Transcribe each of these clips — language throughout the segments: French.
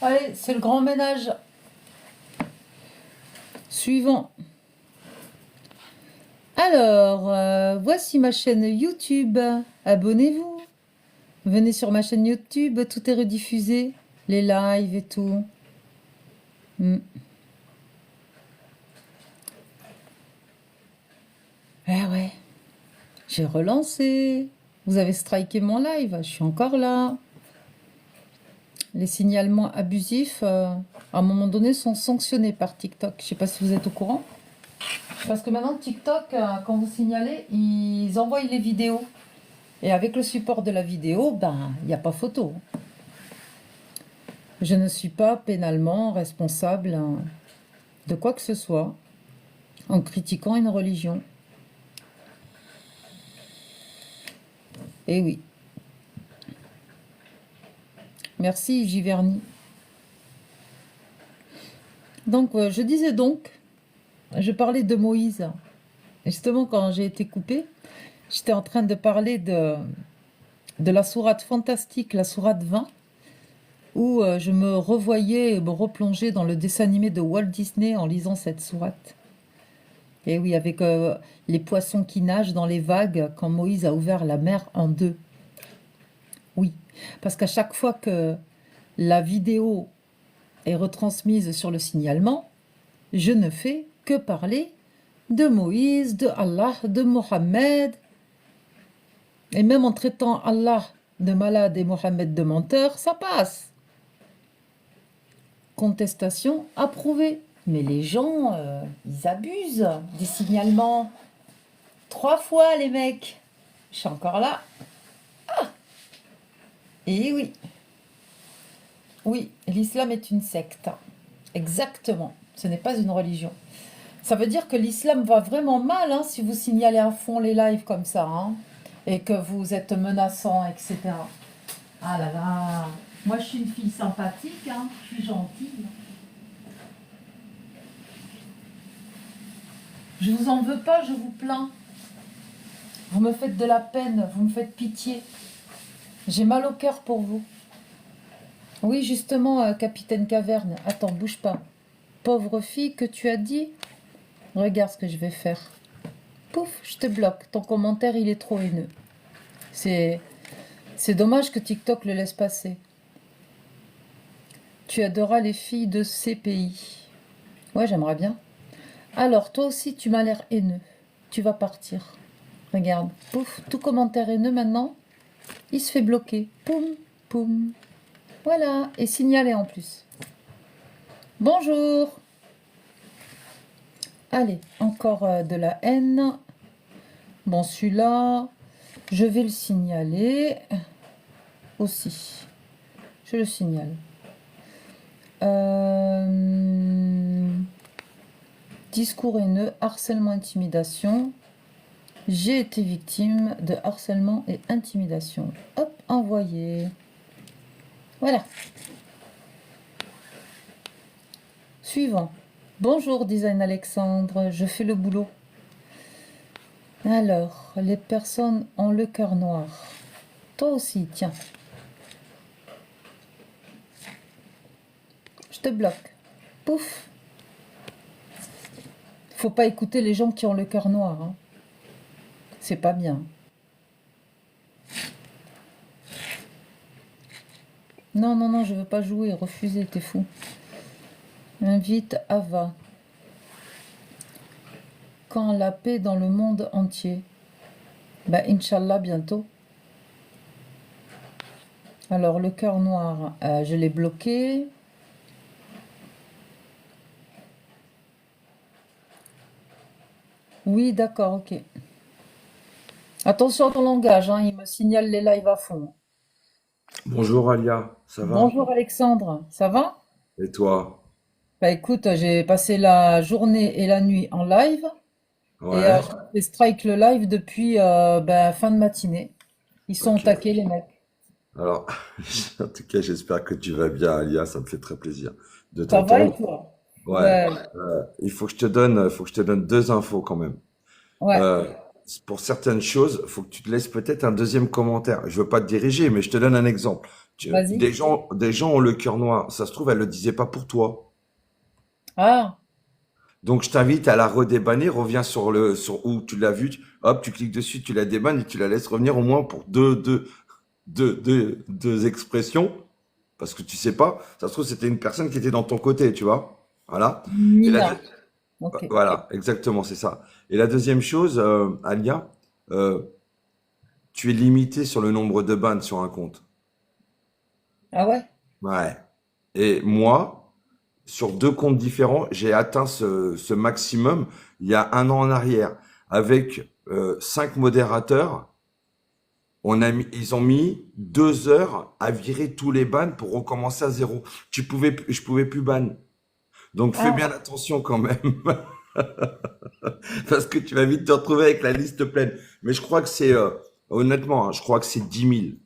Allez, c'est le grand ménage. Suivant. Alors, voici ma chaîne YouTube. Abonnez-vous. Venez sur ma chaîne YouTube, tout est rediffusé. Les lives et tout. Hmm. Ah ouais, j'ai relancé. Vous avez striké mon live, je suis encore là. Les signalements abusifs, à un moment donné, sont sanctionnés par TikTok. Je sais pas si vous êtes au courant. Parce que maintenant, TikTok, quand vous signalez, ils envoient les vidéos. Et avec le support de la vidéo, ben, il n'y a pas photo. Je ne suis pas pénalement responsable de quoi que ce soit en critiquant une religion. Eh oui. Merci, Giverny. Donc, je disais donc, je parlais de Moïse. Et justement, quand j'ai été coupée, j'étais en train de parler de la sourate fantastique, la sourate 20, où je me revoyais me replonger dans le dessin animé de Walt Disney en lisant cette sourate. Et oui, avec les poissons qui nagent dans les vagues quand Moïse a ouvert la mer en deux. Oui, parce qu'à chaque fois que la vidéo est retransmise sur le signalement, je ne fais que parler de Moïse, de Allah, de Mohammed. Et même en traitant Allah de malade et Mohammed de menteur, ça passe. Contestation approuvée. Mais les gens, ils abusent des signalements. 3 fois, les mecs. Je suis encore là. Et oui, oui, l'islam est une secte. Exactement. Ce n'est pas une religion. Ça veut dire que l'islam va vraiment mal hein, si vous signalez à fond les lives comme ça. Hein, et que vous êtes menaçant, etc. Ah là là. Moi, je suis une fille sympathique. Hein, je suis gentille. Je vous en veux pas, je vous plains. Vous me faites de la peine, vous me faites pitié. J'ai mal au cœur pour vous. Oui, justement, capitaine Caverne. Attends, bouge pas. Pauvre fille, que tu as dit? Regarde ce que je vais faire. Pouf, je te bloque. Ton commentaire, il est trop haineux. C'est dommage que TikTok le laisse passer. Tu adoras les filles de ces pays. Ouais, j'aimerais bien. Alors, toi aussi, tu m'as l'air haineux. Tu vas partir. Regarde. Pouf, tout commentaire haineux maintenant, il se fait bloquer. Poum, poum. Voilà. Et signalé en plus. Bonjour. Allez, encore de la haine. Bon, celui-là, je vais le signaler aussi. Je le signale. Discours haineux, harcèlement, intimidation. J'ai été victime de harcèlement et intimidation. Hop, envoyé. Voilà. Suivant. Bonjour, Design Alexandre, je fais le boulot. Alors, les personnes ont le cœur noir. Toi aussi, tiens. Je te bloque. Pouf. Faut pas écouter les gens qui ont le cœur noir. Hein. C'est pas bien. Non, non, non, je veux pas jouer. Refuser, t'es fou. Invite Ava. Quand la paix dans le monde entier? Ben, Inch'Allah, bientôt. Alors, le cœur noir, je l'ai bloqué. Oui, d'accord, ok. Attention à ton langage, hein, il me signale les lives à fond. Bonjour Alia, ça va? Bonjour Alexandre, ça va? Et toi? Bah écoute, j'ai passé la journée et la nuit en live et Ouais? je fais strike le live depuis ben, fin de matinée. Ils sont au Ok. taquet les mecs. Alors, en tout cas, j'espère que tu vas bien, Alia, ça me fait très plaisir de Ça va et t'entendre. toi? Ouais. Ouais, Faut que je te donne deux infos quand même. ouais. Euh, pour certaines choses, faut que tu te laisses peut-être un deuxième commentaire. Je veux pas te diriger, mais je te donne un exemple. Vas-y. Des gens ont le cœur noir. Ça se trouve, elle le disait pas pour toi. Ah, Donc, je t'invite à la redébanner. Reviens sur où tu l'as vu. Hop, tu cliques dessus, tu la débannes et tu la laisses revenir au moins pour deux expressions. Parce que tu sais pas. Ça se trouve, c'était une personne qui était dans ton côté, tu vois. Voilà. Et la, Nina. deux- Ok. voilà, exactement, c'est ça. Et la deuxième chose, Alia, euh, tu es limité sur le nombre de bannes sur un compte. Ah ouais? Ouais. Et moi, sur deux comptes différents, j'ai atteint ce maximum il y a un an en arrière. Avec cinq modérateurs, ils ont mis 2 heures à virer tous les bans pour recommencer à zéro. Je pouvais plus ban. Donc fais bien Ah, attention quand même, parce que tu vas vite te retrouver avec la liste pleine. Mais je crois que honnêtement, hein, je crois que c'est 10 000.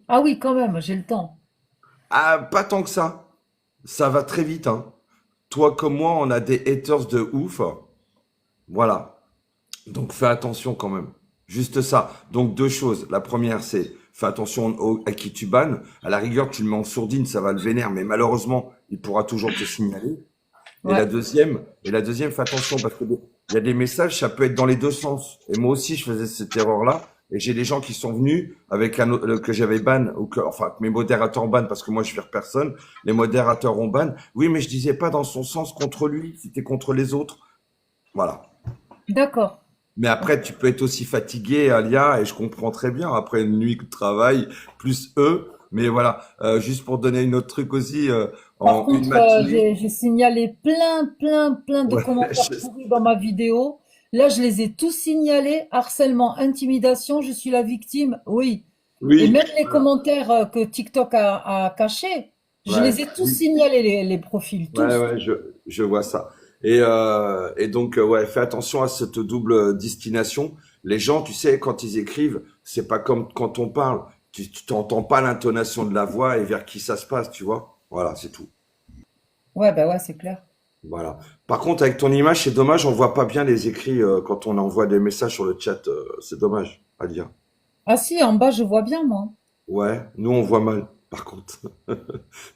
ah oui, quand même, j'ai le temps. Ah, pas tant que ça. Ça va très vite, hein. Toi comme moi, on a des haters de ouf. Voilà. Donc fais attention quand même. Juste ça. Donc deux choses. La première, c'est fais attention à qui tu bannes. À la rigueur, tu le mets en sourdine, ça va le vénère, mais malheureusement, il pourra toujours te signaler. Ouais. Et la deuxième, fais attention parce que il y a des messages, ça peut être dans les deux sens. Et moi aussi, je faisais cette erreur-là. Et j'ai des gens qui sont venus avec que j'avais ban ou enfin, que mes modérateurs ban parce que moi, je vire personne. Les modérateurs ont ban. Oui, mais je disais pas dans son sens contre lui, c'était contre les autres. Voilà. D'accord. Mais après, tu peux être aussi fatigué, Alia, et je comprends très bien, après une nuit de travail, plus eux. Mais voilà, juste pour donner une autre truc aussi, Par en une contre, matinée, j'ai signalé plein de ouais, commentaires pourris dans ma vidéo. Là, je les ai tous signalés. Harcèlement, intimidation, je suis la victime. Oui. Et oui, même les voilà, commentaires que TikTok a cachés, je ouais, les ai tous oui, signalés, les profils, ouais, tous. ouais, je vois ça. Et donc, ouais, fais attention à cette double destination. Les gens, tu sais, quand ils écrivent, c'est pas comme quand on parle. Tu t'entends pas l'intonation de la voix et vers qui ça se passe, tu vois. Voilà, c'est tout. Ouais, bah ouais, c'est clair. Voilà. Par contre, avec ton image, c'est dommage, on voit pas bien les écrits quand on envoie des messages sur le chat. C'est dommage à dire. Ah si, en bas, je vois bien, moi. Ouais, nous on voit mal, par contre.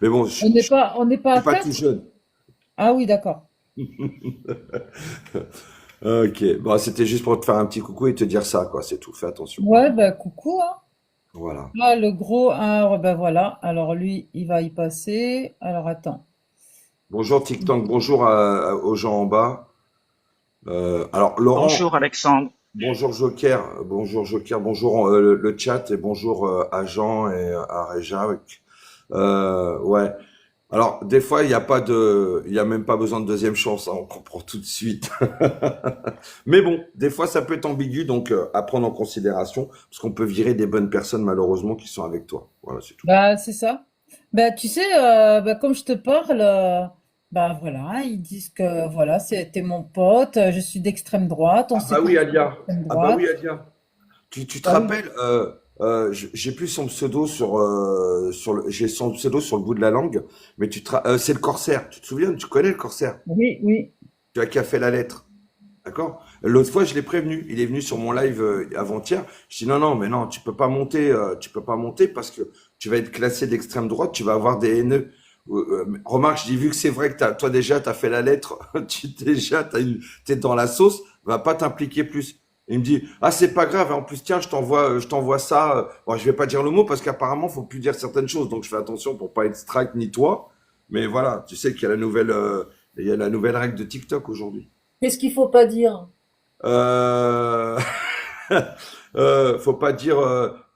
Mais bon, On n'est pas je à suis pas tout 4. jeune. Ah oui, d'accord. Ok, bon, c'était juste pour te faire un petit coucou et te dire ça, quoi. C'est tout. Fais attention. Ouais, bah coucou, hein. Voilà. Là, le gros, ah, ben voilà. Alors lui, il va y passer. Alors attends. Bonjour TikTok, bonjour aux gens en bas. Alors Laurent, Bonjour Alexandre. bonjour Joker, bonjour le chat et bonjour à Jean et à Réjac. Ouais. Alors, des fois, il y a même pas besoin de deuxième chance, hein, on comprend tout de suite. Mais bon, des fois, ça peut être ambigu, donc à prendre en considération, parce qu'on peut virer des bonnes personnes, malheureusement, qui sont avec toi. Voilà, c'est tout. Bah, c'est ça. Bah, tu sais, bah, comme je te parle, bah voilà, hein, ils disent que voilà, c'était mon pote, je suis d'extrême droite, on Ah s'est bah oui, connus Alia. d'extrême Ah bah oui, droite. Alia. Tu te Bah oui. rappelles, j'ai plus son pseudo j'ai son pseudo sur le bout de la langue, mais c'est le Corsaire. Tu te souviens, tu connais le Corsaire? Oui, oui. Tu as qui a fait la lettre. D'accord? L'autre fois, je l'ai prévenu. Il est venu sur mon live avant-hier. Je dis non, non, mais non, tu peux pas monter parce que tu vas être classé d'extrême droite, tu vas avoir des haineux. Remarque, je dis vu que c'est vrai que toi déjà, t'as fait la lettre, t'es dans la sauce, va pas t'impliquer plus. Il me dit ah c'est pas grave. En plus tiens, je t'envoie ça. Bon, je vais pas dire le mot parce qu'apparemment faut plus dire certaines choses, donc je fais attention pour pas être strike ni toi. Mais voilà, tu sais qu'il y a il y a la nouvelle règle de TikTok aujourd'hui. Qu'est-ce qu'il faut pas dire? Euh... faut pas dire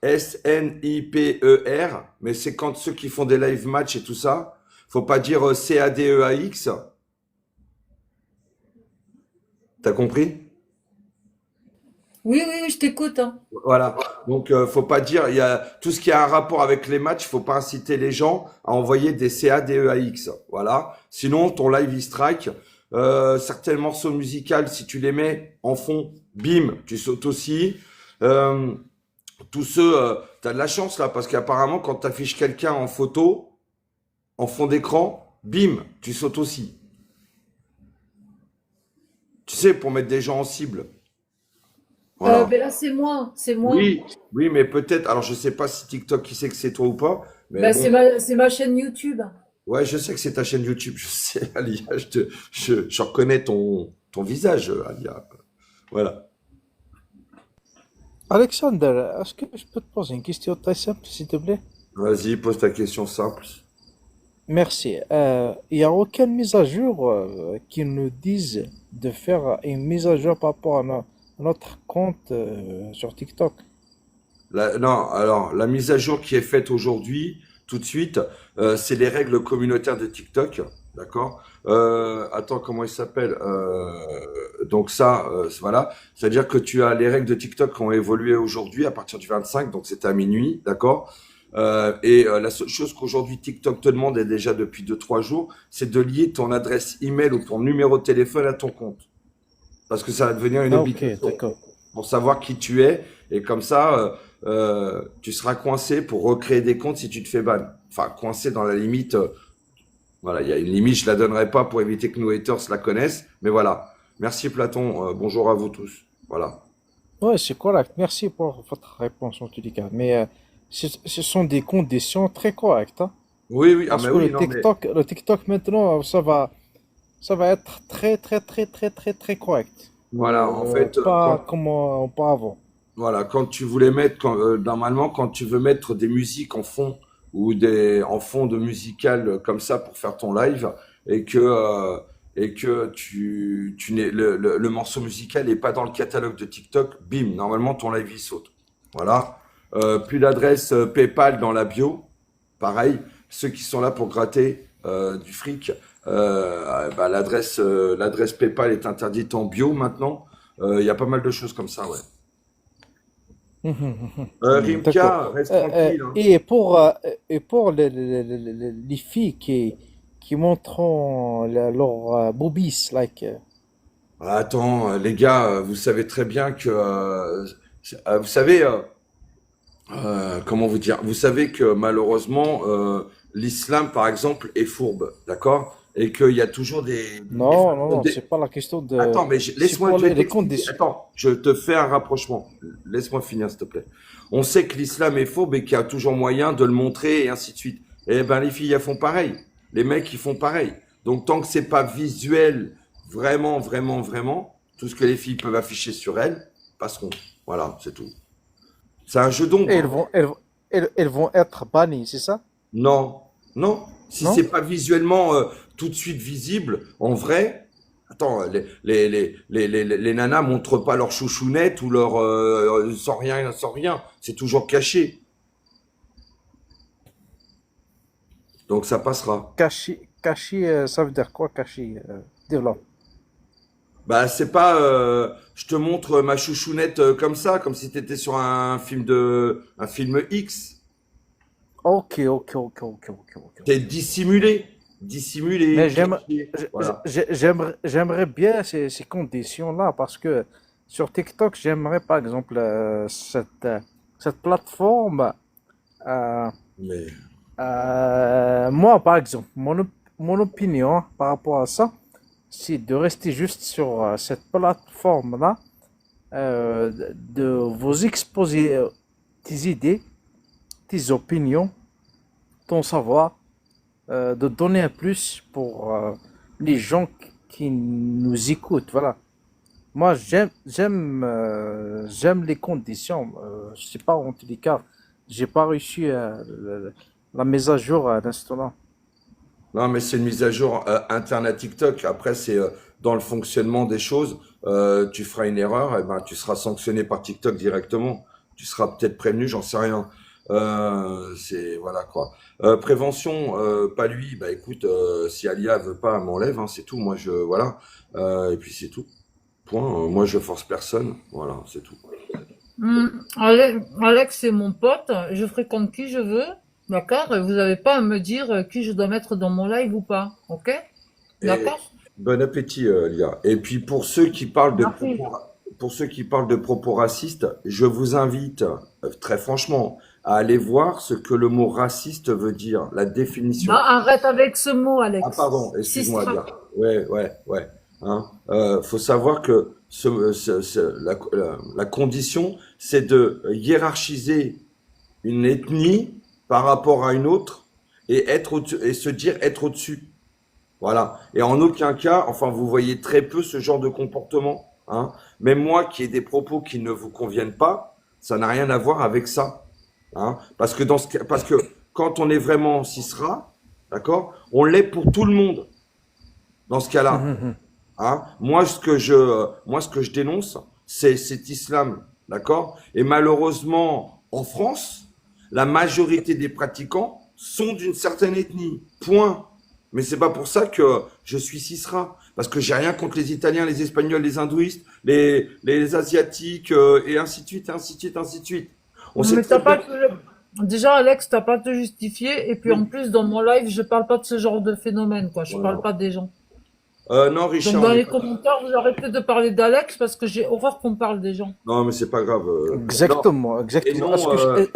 SNIPER, mais c'est quand ceux qui font des live match et tout ça. Faut pas dire CADEAX. T'as compris? Oui, oui, oui, je t'écoute, hein. Voilà. Donc, faut pas dire, il y a tout ce qui a un rapport avec les matchs, faut pas inciter les gens à envoyer des CADEAX. Voilà. Sinon, ton live il strike. Certains morceaux musicaux, si tu les mets en fond, bim, tu sautes aussi. Euh, tous ceux, t'as de la chance là, parce qu'apparemment, quand t'affiches quelqu'un en photo, en fond d'écran, bim, tu sautes aussi. Tu sais, pour mettre des gens en cible. Voilà. Ben là, c'est moi, c'est moi. Oui, oui, mais peut-être. Alors, je sais pas si TikTok, qui sait que c'est toi ou pas, mais Ben, bon. c'est ma chaîne YouTube. Ouais, je sais que c'est ta chaîne YouTube. Je sais, Alia. Je reconnais ton visage, Alia. Voilà. Alexander, est-ce que je peux te poser une question très simple, s'il te plaît? Vas-y, pose ta question simple. Merci. Il n'y a aucune mise à jour qui nous dise de faire une mise à jour par rapport à notre compte sur TikTok. Non, alors, la mise à jour qui est faite aujourd'hui, tout de suite, c'est les règles communautaires de TikTok. D'accord? Attends, comment il s'appelle? Donc ça, voilà. C'est-à-dire que tu as les règles de TikTok qui ont évolué aujourd'hui à partir du 25, donc c'était à minuit, d'accord? La seule chose qu'aujourd'hui TikTok te demande, et déjà depuis 2, 3 jours, c'est de lier ton adresse email ou ton numéro de téléphone à ton compte. Parce que ça va devenir une Ah, ok, obligation d'accord. pour savoir qui tu es. Et comme ça, tu seras coincé pour recréer des comptes si tu te fais ban. Enfin, coincé dans la limite. Voilà, il y a une limite, je la donnerai pas pour éviter que nos haters la connaissent. Mais voilà. Merci Platon. Bonjour à vous tous. Voilà. Ouais, c'est correct. Merci pour votre réponse en tous les cas. Mais ce sont des conditions très correctes, hein. Oui, oui. Ah, Parce mais que oui, non, mais Le TikTok maintenant, ça va être très, très, très, très, très, très correct. voilà. En fait, Pas comme auparavant. voilà, quand tu voulais mettre, normalement, quand tu veux mettre des musiques en fond ou en fond de musical comme ça pour faire ton live et que tu n'es, le morceau musical n'est pas dans le catalogue de TikTok, bim, normalement ton live il saute. Voilà. Plus d'adresse PayPal dans la bio. Pareil, ceux qui sont là pour gratter du fric, bah, l'adresse PayPal est interdite en bio maintenant. Il y a pas mal de choses comme ça, ouais. D'accord. Rimka, reste tranquille, hein. Et pour les filles qui montrent leur boobies, like, Attends, les gars, vous savez très bien que, vous savez, comment vous dire, vous savez que malheureusement, l'islam, par exemple, est fourbe, d'accord? Et qu'il y a toujours non, non, non, c'est pas la question de. Attends, mais C'est laisse-moi pour je vais les t'expliquer. conditions. Attends, je te fais un rapprochement. Laisse-moi finir, s'il te plaît. On sait que l'islam est fourbe et qu'il y a toujours moyen de le montrer et ainsi de suite. Eh ben, les filles, elles font pareil. Les mecs, ils font pareil. Donc, tant que c'est pas visuel, vraiment, vraiment, vraiment, tout ce que les filles peuvent afficher sur elles, passeront. Voilà, c'est tout. C'est un jeu Et d'ombre, hein. elles vont être bannies, c'est ça? Non, non. Si Non? c'est pas visuellement tout de suite visible, en vrai, attends, les nanas montrent pas leur chouchounette ou leur sans rien, sans rien. C'est toujours caché. Donc ça passera. Caché, ça veut dire quoi, caché? Développe. Bah c'est pas, je te montre ma chouchounette comme ça, comme si t'étais sur un film X. Ok, ok, ok, ok, ok, ok, T'es ok. dissimulé, dissimulé, Mais caché. Voilà. j'aimerais bien ces conditions-là parce que sur TikTok, j'aimerais par exemple cette plateforme. euh, Mais Moi, par exemple, mon opinion par rapport à ça, c'est de rester juste sur cette plateforme-là, de vous exposer tes idées, tes opinions, ton savoir, de donner un plus pour les gens qui nous écoutent. Voilà. Moi, j'aime les conditions. Je sais pas, en tous les cas, j'ai pas réussi la mise à jour à l'instant là. non, mais c'est une mise à jour interne à TikTok. Après, c'est dans le fonctionnement des choses. Tu feras une erreur, et ben tu seras sanctionné par TikTok directement. Tu seras peut-être prévenu, j'en sais rien. C'est voilà quoi. Prévention, pas lui. Bah écoute, si Alia veut pas, elle m'enlève, hein, c'est tout. Moi je voilà. Et puis c'est tout. Point. Moi je force personne. Voilà, c'est tout. Alex, c'est mon pote. Je fréquente qui je veux. D'accord? Et vous n'avez pas à me dire qui je dois mettre dans mon live ou pas. Ok? Et D'accord? bon appétit, Lia. Et puis pour ceux qui parlent de Merci. propos, pour ceux qui parlent de propos racistes, je vous invite très franchement à aller voir ce que le mot raciste veut dire, la Non, définition. arrête avec ce mot, Ah Alex. pardon, excuse-moi, Sistra. Lia. Ouais, ouais, ouais. Hein. Faut savoir que la condition, c'est de hiérarchiser une ethnie par rapport à une autre et et se dire être au-dessus. Voilà. Et en aucun cas, enfin, vous voyez très peu ce genre de comportement. Hein. Même moi, qui ai des propos qui ne vous conviennent pas, ça n'a rien à voir avec ça. Hein. Parce que quand on est vraiment Sisra, d'accord, on l'est pour tout le monde dans ce cas-là. Mhm. Hein. Moi, ce que je dénonce, c'est cet islam, d'accord? Et malheureusement, en France, la majorité des pratiquants sont d'une certaine ethnie. Point. Mais c'est pas pour ça que je suis Cisra. Parce que j'ai rien contre les Italiens, les Espagnols, les hindouistes, les Asiatiques, et ainsi de suite, ainsi de suite, ainsi de suite. On Non, sait mais très t'as pas bien. déjà, Alex, t'as pas à te justifier. Et puis en Oui, plus, dans mon live, je parle pas de ce genre de phénomène, quoi. Je parle voilà. pas des gens. Non, Donc Richard, on dans n'est les pas. commentaires, vous arrêtez de parler d'Alex parce que j'ai horreur qu'on parle des gens. Non, mais c'est pas grave. Non. Exactement, Et exactement. non,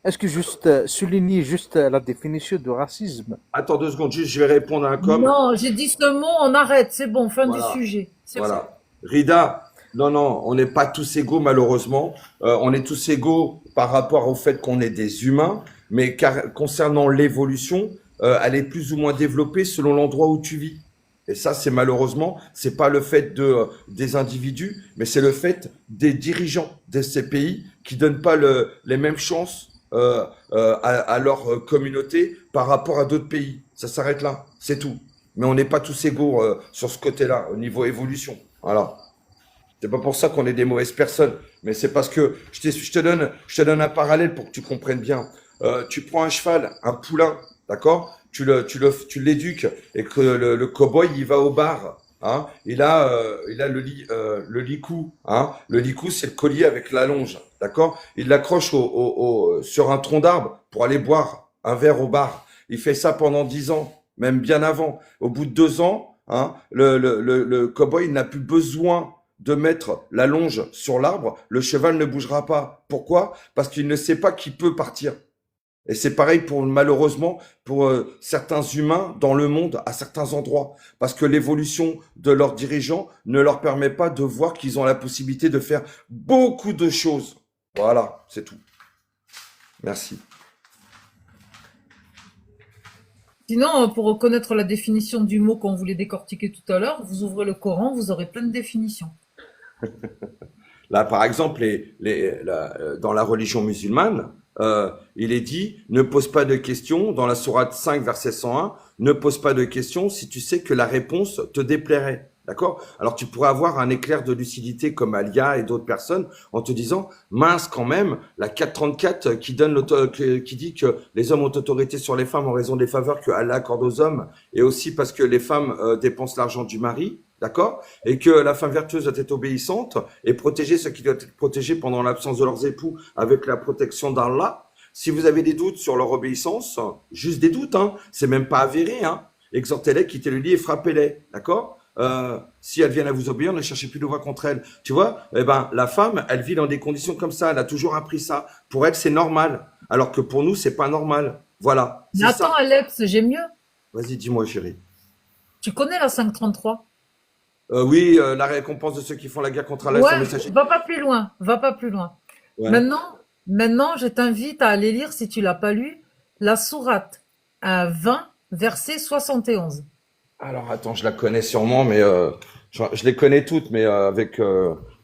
Est-ce que juste souligner juste la définition de racisme? attends 2 secondes, juste, je vais répondre à un com. Non, j'ai dit ce mot, on arrête, c'est bon, fin du Voilà. sujet. C'est bon. Voilà. Rida, non, non, on n'est pas tous égaux malheureusement. On est tous égaux par rapport au fait qu'on est des humains, mais concernant l'évolution, elle est plus ou moins développée selon l'endroit où tu vis. Et ça, c'est malheureusement, c'est pas le fait des individus, mais c'est le fait des dirigeants de ces pays qui donnent pas les mêmes chances à leur communauté par rapport à d'autres pays. Ça s'arrête là, c'est tout. Mais on n'est pas tous égaux sur ce côté-là, au niveau évolution. Voilà. C'est pas pour ça qu'on est des mauvaises personnes, mais c'est parce que je te donne un parallèle pour que tu comprennes bien. Tu prends un cheval, un poulain, d'accord? Tu l'éduques et que le cow-boy il va au bar, hein? Il a le licou, hein? Le licou c'est le collier avec la longe, d'accord? Il l'accroche sur un tronc d'arbre pour aller boire un verre au bar. Il fait ça pendant 10 ans, même bien avant. Au bout de 2 ans, hein, le cow-boy il n'a plus besoin de mettre la longe sur l'arbre, le cheval ne bougera pas. Pourquoi? Parce qu'il ne sait pas qu'il peut partir. Et c'est pareil pour malheureusement pour certains humains dans le monde à certains endroits, parce que l'évolution de leurs dirigeants ne leur permet pas de voir qu'ils ont la possibilité de faire beaucoup de choses. Voilà, c'est tout. Merci. Sinon, pour reconnaître la définition du mot qu'on voulait décortiquer tout à l'heure, vous ouvrez le Coran, vous aurez plein de définitions. Là, par exemple, dans la religion musulmane, il est dit, ne pose pas de questions, dans la sourate 5, verset 101, ne pose pas de questions si tu sais que la réponse te déplairait. D'accord? Alors tu pourrais avoir un éclair de lucidité comme Alia et d'autres personnes en te disant, mince quand même, la 434 qui dit que les hommes ont autorité sur les femmes en raison des faveurs que Allah accorde aux hommes et aussi parce que les femmes dépensent l'argent du mari. D'accord? Et que la femme vertueuse doit être obéissante et protéger ce qui doit être protégé pendant l'absence de leurs époux avec la protection d'Allah. Si vous avez des doutes sur leur obéissance, juste des doutes, hein, c'est même pas avéré, hein, exhortez-les, quittez le lit et frappez-les, d'accord? Si elles viennent à vous obéir, ne cherchez plus de voix contre elles. Tu vois, eh ben, la femme, elle vit dans des conditions comme ça, elle a toujours appris ça. Pour elle, c'est normal, alors que pour nous, c'est pas normal. Voilà, Mais c'est attends, ça. Alex, j'ai mieux. Vas-y, dis-moi, chérie. Tu connais la 533? Oui, la récompense de ceux qui font la guerre contre Allah et son Ouais, messager. va pas plus loin, va pas plus loin. Ouais. Maintenant, je t'invite à aller lire, si tu l'as pas lu, la sourate 20, verset 71. Alors attends, je la connais sûrement, mais je les connais toutes, mais C'est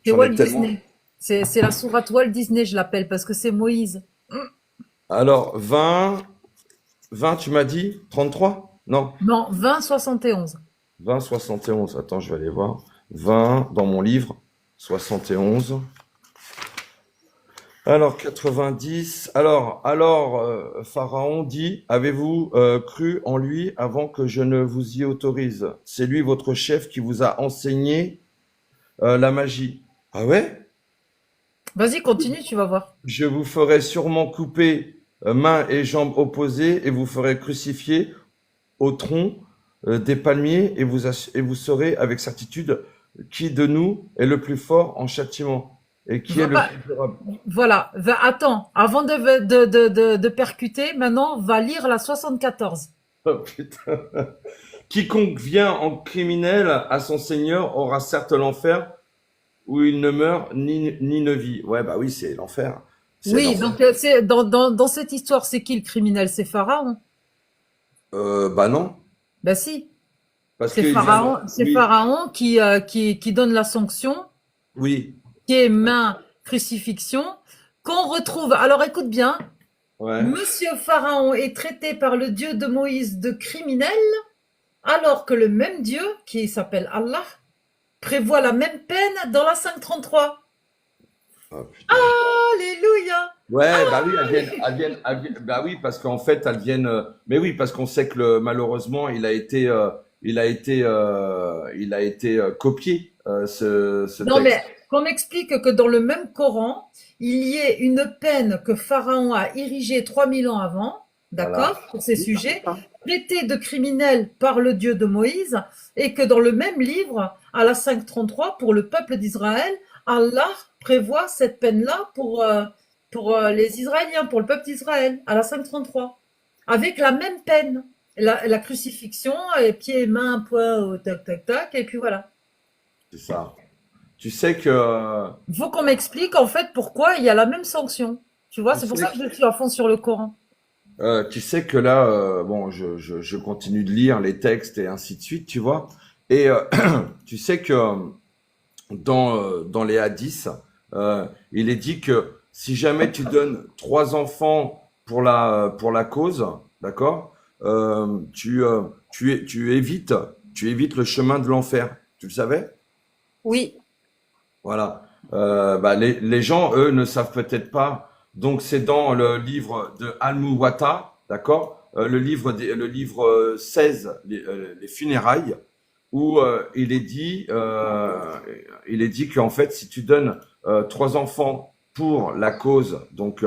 j'en Walt ai tellement. Disney. C'est la sourate Walt Disney, je l'appelle, parce que c'est Moïse. Alors 20, tu m'as dit 33? Non, Non, 20, 71. 20, 71. Attends, je vais aller voir. 20 dans mon livre, 71. Alors 90. Pharaon dit, avez-vous cru en lui avant que je ne vous y autorise? C'est lui votre chef qui vous a enseigné la magie. Ah ouais? Vas-y, continue, tu vas voir. Je vous ferai sûrement couper mains et jambes opposées et vous ferai crucifier au tronc des palmiers et vous saurez avec certitude qui de nous est le plus fort en châtiment et qui est Va le pas, plus durable. voilà, attends, avant de percuter, maintenant, va lire la 74. Oh putain. quiconque vient en criminel à son Seigneur aura certes l'enfer où il ne meurt ni ne vit. Ouais, bah oui, c'est l'enfer. C'est Oui, l'enfer. donc c'est dans cette histoire, c'est qui le criminel? C'est Pharaon. Bah non, Ben si, parce qu'ils viennent. C'est Oui, Pharaon qui donne la sanction, oui, qui est main crucifixion, qu'on retrouve. Alors écoute bien, ouais. Monsieur Pharaon est traité par le Dieu de Moïse de criminel, alors que le même Dieu, qui s'appelle Allah, prévoit la même peine dans la 533. Oh, putain. Alléluia! Ouais, bah oui, bah oui, parce qu'en fait, elles viennent, mais oui, parce qu'on sait que malheureusement, il a été copié, ce Non, mais texte. qu'on m'explique que dans le même Coran, il y ait une peine que Pharaon a érigée 3000 ans avant, Voilà. d'accord, pour ces Oui, bah, c'est sujets, ça. traité de criminel par le Dieu de Moïse, et que dans le même livre, à la 533, pour le peuple d'Israël, Allah prévoit cette peine-là pour les Israéliens, pour le peuple d'Israël, à la 533, avec la même peine, la crucifixion, et pieds et mains, poing, tac, tac, tac, et puis voilà. C'est ça. Tu sais que, Il faut qu'on m'explique en fait pourquoi il y a la même sanction. Tu vois, tu c'est pour sais ça que je suis à fond sur le Coran. Tu sais que là, bon, je continue de lire les textes et ainsi de suite, tu vois. Et tu sais que dans les hadiths, il est dit que si jamais tu donnes trois enfants pour la cause, d'accord, tu évites le chemin de l'enfer. Tu le savais? Oui. Voilà. Bah, les gens, eux, ne savent peut-être pas. Donc, c'est dans le livre de Al-Muwatta, d'accord? Le livre 16, les funérailles, où il est dit qu'en fait, si tu donnes trois enfants pour la cause, donc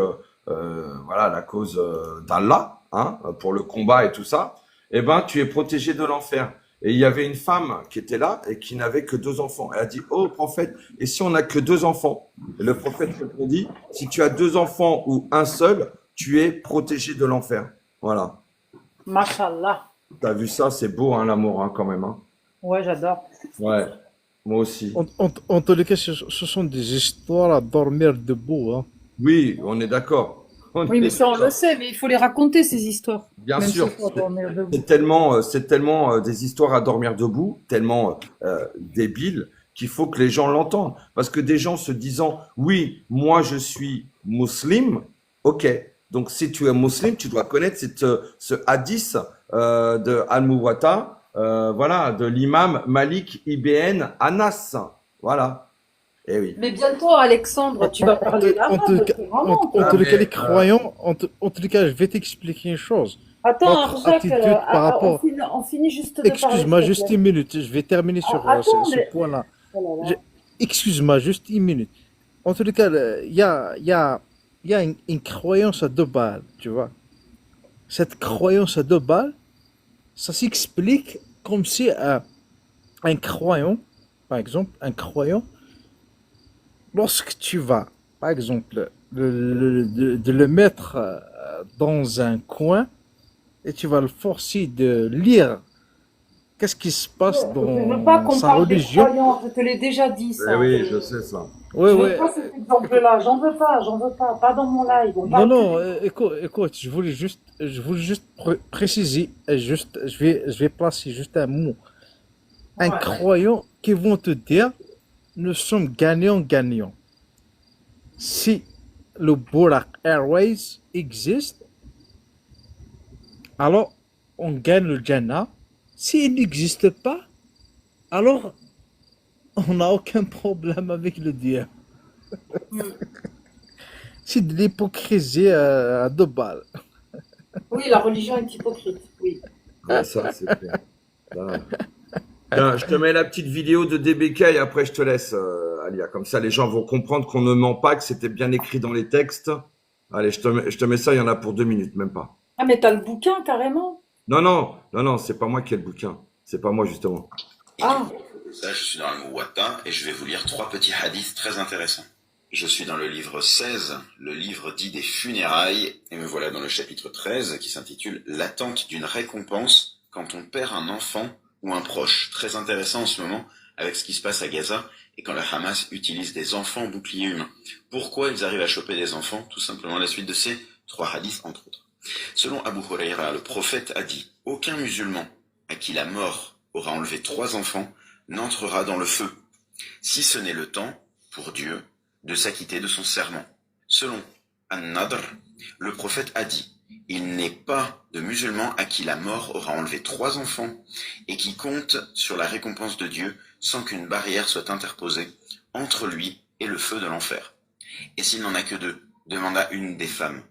voilà, la cause d'Allah, hein, pour le combat et tout ça, eh ben, tu es protégé de l'enfer. Et il y avait une femme qui était là et qui n'avait que deux enfants. Elle a dit, oh prophète, et si on n'a que deux enfants? Et le prophète répondit, si tu as deux enfants ou un seul, tu es protégé de l'enfer. Voilà. Mashallah. T'as vu ça? C'est beau, hein, l'amour, hein, quand même, hein. Ouais, j'adore. Ouais, moi aussi. En tous les cas, ce sont des histoires à dormir debout, hein. Oui, on est d'accord. On Oui, mais est ça, on le d'accord. sait, mais il faut les raconter, ces histoires. Bien Même sûr, s'il faut dormir debout. c'est tellement des histoires à dormir debout, tellement débiles, qu'il faut que les gens l'entendent. Parce que des gens se disant, oui, moi je suis musulman, ok. Donc si tu es musulman, tu dois connaître ce hadith de Al-Muwatta, voilà, de l'imam Malik ibn Anas. Voilà. Eh oui. Mais bientôt, Alexandre, tu vas parler En tous les l'arabe, cas, c'est vraiment, en Ah toi. tous les cas, mais les croyants, en tous les cas, je vais t'expliquer une chose. Attends, Notre Jacques, attitude par rapport. on finit juste de parler, s'il Excuse-moi te juste plaît. une minute, je vais terminer sur Attends, ce mais... point-là. Oh là Je- là. Excuse-moi juste une minute. En tous les cas, il y a une croyance à deux balles, tu vois. Cette croyance à deux balles, ça s'explique comme si un croyant, par exemple, un croyant, lorsque tu vas, par exemple, de le mettre dans un coin et tu vas le forcer de lire qu'est-ce qui se passe Je veux pas dans qu'on sa parle des religion. croyants, je te l'ai déjà dit eh ça. oui, je sais ça. Ouais, Je veux ouais. pas cet exemple-là, j'en veux pas dans mon live. On Non, parle que non, des... écoute, je voulais juste préciser, je vais placer juste un mot. Un Ouais. croyant qui vont te dire, nous sommes gagnants-gagnants. Si le Burak Airways existe, alors on gagne le Jannah. S'il n'existe pas, alors on n'a aucun problème avec le Dieu. C'est de l'hypocrisie à deux balles. Oui, la religion est hypocrite, oui. Ouais, ça, c'est clair. Là. Tiens, je te mets la petite vidéo de DBK et après je te laisse, Alia. Comme ça, les gens vont comprendre qu'on ne ment pas, que c'était bien écrit dans les textes. Allez, je te mets ça, il y en a pour 2 minutes, même pas. Ah, mais t'as le bouquin, carrément. Non, c'est pas moi qui ai le bouquin. C'est pas moi, justement. Ah, Là, je suis dans le Muwatta et je vais vous lire trois petits hadiths très intéressants. Je suis dans le livre 16, le livre dit des funérailles, et me voilà dans le chapitre 13 qui s'intitule L'attente d'une récompense quand on perd un enfant ou un proche. Très intéressant en ce moment avec ce qui se passe à Gaza et quand le Hamas utilise des enfants boucliers humains. Pourquoi ils arrivent à choper des enfants? Tout simplement la suite de ces 3 hadiths entre autres. Selon Abu Huraira, le prophète a dit « Aucun musulman à qui la mort aura enlevé 3 enfants n'entrera dans le feu, si ce n'est le temps, pour Dieu, de s'acquitter de son serment. » Selon An-Nadr, le prophète a dit « Il n'est pas de musulman à qui la mort aura enlevé 3 enfants et qui compte sur la récompense de Dieu sans qu'une barrière soit interposée entre lui et le feu de l'enfer. Et s'il n'en a que 2, demanda une des femmes.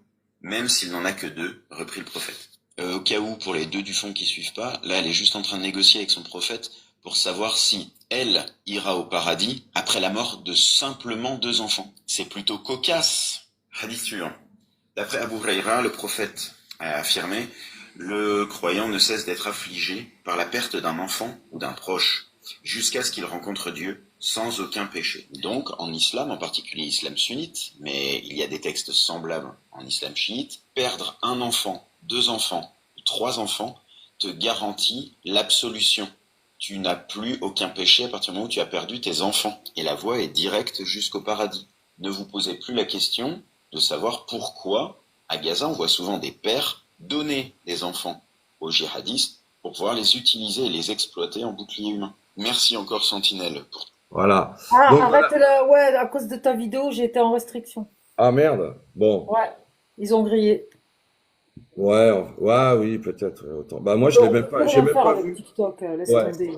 Même s'il n'en a que 2, reprit le prophète. Au cas où, pour les 2 du fond qui suivent pas, là elle est juste en train de négocier avec son prophète pour savoir si elle ira au paradis après la mort de simplement 2 enfants. C'est plutôt cocasse. Hadith suivant. D'après Abu Huraira, le prophète a affirmé « Le croyant ne cesse d'être affligé par la perte d'un enfant ou d'un proche, jusqu'à ce qu'il rencontre Dieu sans aucun péché. » Donc, en islam, en particulier islam sunnite, mais il y a des textes semblables en islam chiite, perdre un enfant, 2 enfants, 3 enfants, te garantit l'absolution. Tu n'as plus aucun péché à partir du moment où tu as perdu tes enfants. Et la voie est directe jusqu'au paradis. Ne vous posez plus la question de savoir pourquoi, à Gaza, on voit souvent des pères donner des enfants aux djihadistes pour pouvoir les utiliser et les exploiter en bouclier humain. Merci encore Sentinelle pour... Voilà. Ah, Donc arrête voilà. là, ouais, à cause de ta vidéo, j'ai été en restriction. Ah merde. Bon. Ouais, ils ont grillé. Ouais, ouais, oui, peut-être. Autant. Bah moi, je l'ai Donc, même tu pas, peux j'ai rien même faire pas avec vu. TikTok, laisse Ouais. tomber.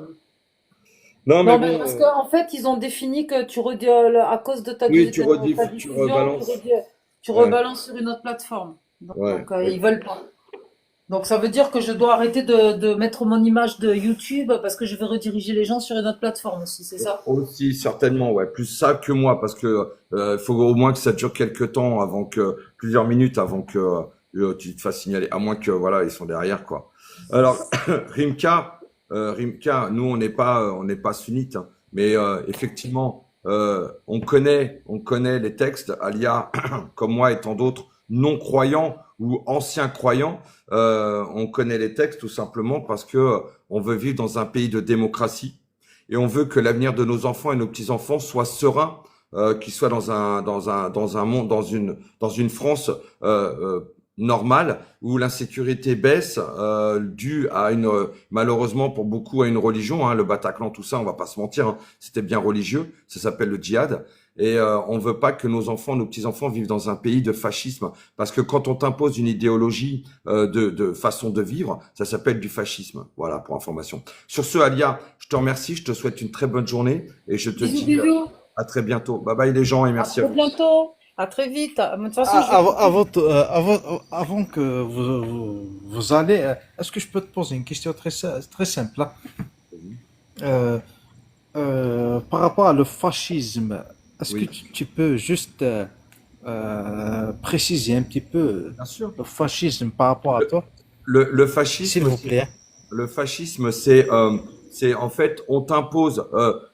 Non, mais Non, mais bon. parce qu'en fait, ils ont défini que à cause de ta, Oui, ta tu diffusion, rebalances. tu Ouais, rebalances sur une autre plateforme. ouais. Donc, ils veulent pas. Donc, ça veut dire que je dois arrêter de mettre mon image de YouTube parce que je vais rediriger les gens sur une autre plateforme aussi, c'est ça? Aussi, certainement, ouais. Plus ça que moi, parce que faut au moins que ça dure quelques temps plusieurs minutes avant que tu te fasses signaler. À moins que, voilà, ils sont derrière, quoi. Alors, Rimka, nous, on n'est pas sunnite, hein. Mais effectivement, on connaît les textes. Alia, comme moi et tant d'autres, non croyants ou anciens croyants, on connaît les textes tout simplement parce que on veut vivre dans un pays de démocratie et on veut que l'avenir de nos enfants et nos petits-enfants soit serein, qu'ils soient dans un monde, dans une France normale où l'insécurité baisse, due à malheureusement pour beaucoup à une religion, hein, le Bataclan, tout ça, on va pas se mentir, hein, c'était bien religieux, ça s'appelle le djihad. Et on veut pas que nos enfants, nos petits-enfants vivent dans un pays de fascisme, parce que quand on t'impose une idéologie de façon de vivre, ça s'appelle du fascisme. Voilà, pour information. Sur ce, Alia, je te remercie, je te souhaite une très bonne journée et je te Bisous, dis bisous. à très bientôt. Bye bye les gens et À merci à très vous. bientôt. À très vite. De toute façon, je vais Avant que vous allez, est-ce que je peux te poser une question très simple là? Euh, Par rapport à le fascisme, est-ce que Oui, tu peux juste préciser un petit peu bien sûr. le fascisme par rapport à Le, toi, le s'il fascisme, vous plaît? le fascisme, c'est en fait, on t'impose.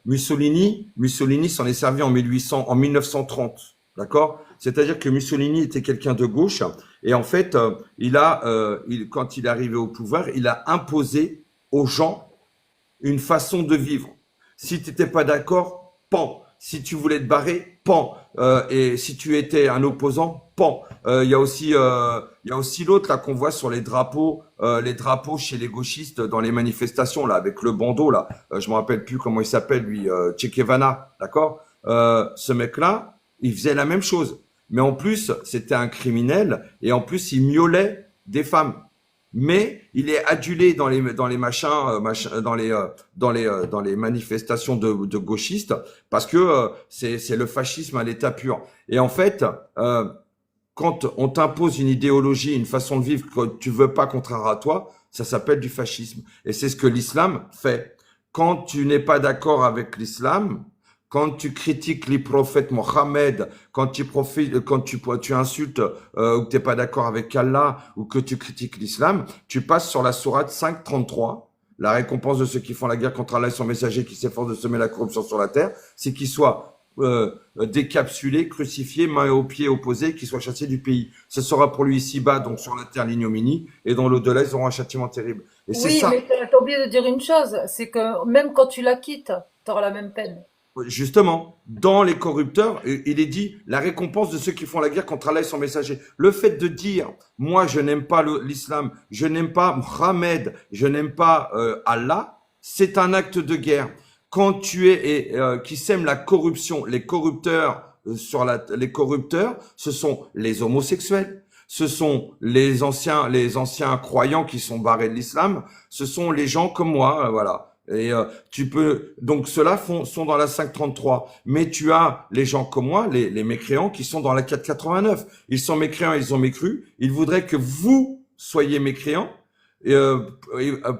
Mussolini s'en est servi en 1930, d'accord? C'est-à-dire que Mussolini était quelqu'un de gauche et en fait, quand il est arrivé au pouvoir, il a imposé aux gens une façon de vivre. Si tu n'étais pas d'accord, pan. Si tu voulais te barrer, pan. Et si tu étais un opposant, pan. Il y a aussi l'autre là qu'on voit sur les drapeaux chez les gauchistes dans les manifestations là, avec le bandeau là. Je me rappelle plus comment il s'appelle lui, Che Guevara, d'accord. Ce mec-là, il faisait la même chose, mais en plus c'était un criminel et en plus il miaulait des femmes. Mais il est adulé dans les machins, dans les manifestations de gauchistes parce que c'est le fascisme à l'état pur. Et en fait, quand on t'impose une idéologie, une façon de vivre que tu veux pas contraire à toi, ça s'appelle du fascisme. Et c'est ce que l'islam fait. Quand tu n'es pas d'accord avec l'islam, quand tu critiques les prophètes Mohammed, tu insultes ou que t'es pas d'accord avec Allah ou que tu critiques l'islam, tu passes sur la sourate 5:33. La récompense de ceux qui font la guerre contre Allah et son messager qui s'efforcent de semer la corruption sur la terre, c'est qu'ils soient décapsulés, crucifiés, mains aux pieds opposés, qu'ils soient chassés du pays. Ce sera pour lui ici-bas, donc sur la terre l'ignominie, et dans l'au-delà, ils auront un châtiment terrible. Et c'est Oui, ça. mais t'as oublié de dire une chose, c'est que même quand tu la quittes, t'auras la même peine. Justement, dans les corrupteurs, il est dit la récompense de ceux qui font la guerre contre Allah et son messager. Le fait de dire, moi je n'aime pas l'islam, je n'aime pas Mohammed, je n'aime pas Allah, c'est un acte de guerre. Quand tu es qui sème la corruption, les corrupteurs les corrupteurs, ce sont les homosexuels, ce sont les anciens croyants qui sont barrés de l'islam, ce sont les gens comme moi, voilà. Et tu peux donc ceux-là sont dans la 533, mais tu as les gens comme moi, les mécréants qui sont dans la 489. Ils sont mécréants, ils ont mécru. Ils voudraient que vous soyez mécréants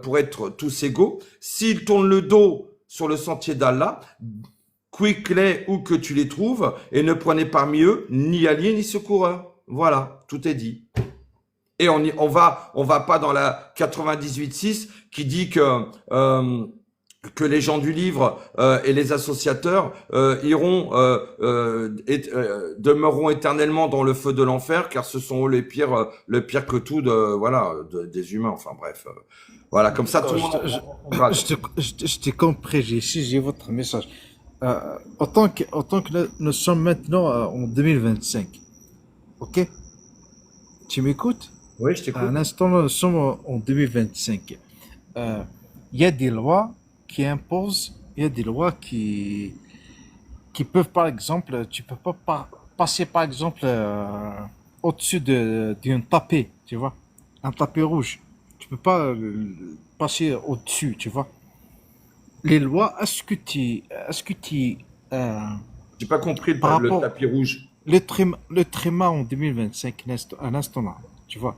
pour être tous égaux. S'ils tournent le dos sur le sentier d'Allah, quick-les où que tu les trouves et ne prenez parmi eux ni alliés ni secoureurs. Voilà, tout est dit. Et on va pas dans la 98.6 qui dit que les gens du livre et les associateurs demeureront éternellement dans le feu de l'enfer, car ce sont eux le pire que tout des humains. Enfin bref, voilà, comme ça tout le monde. Je t'ai compris, j'ai saisi votre message. Autant que nous sommes maintenant en 2025, ok? Tu m'écoutes? Oui, je À t'écoute. l'instant, nous sommes en 2025. Il y a des lois qui imposent, il y a des lois qui peuvent, par exemple, tu peux pas passer, par exemple, au-dessus d'un tapis, tu vois, un tapis rouge. Tu peux pas passer au-dessus, tu vois. Les lois, euh, J'ai pas compris par le rapport, tapis rouge. l'être humain en 2025, à l'instant là, tu vois,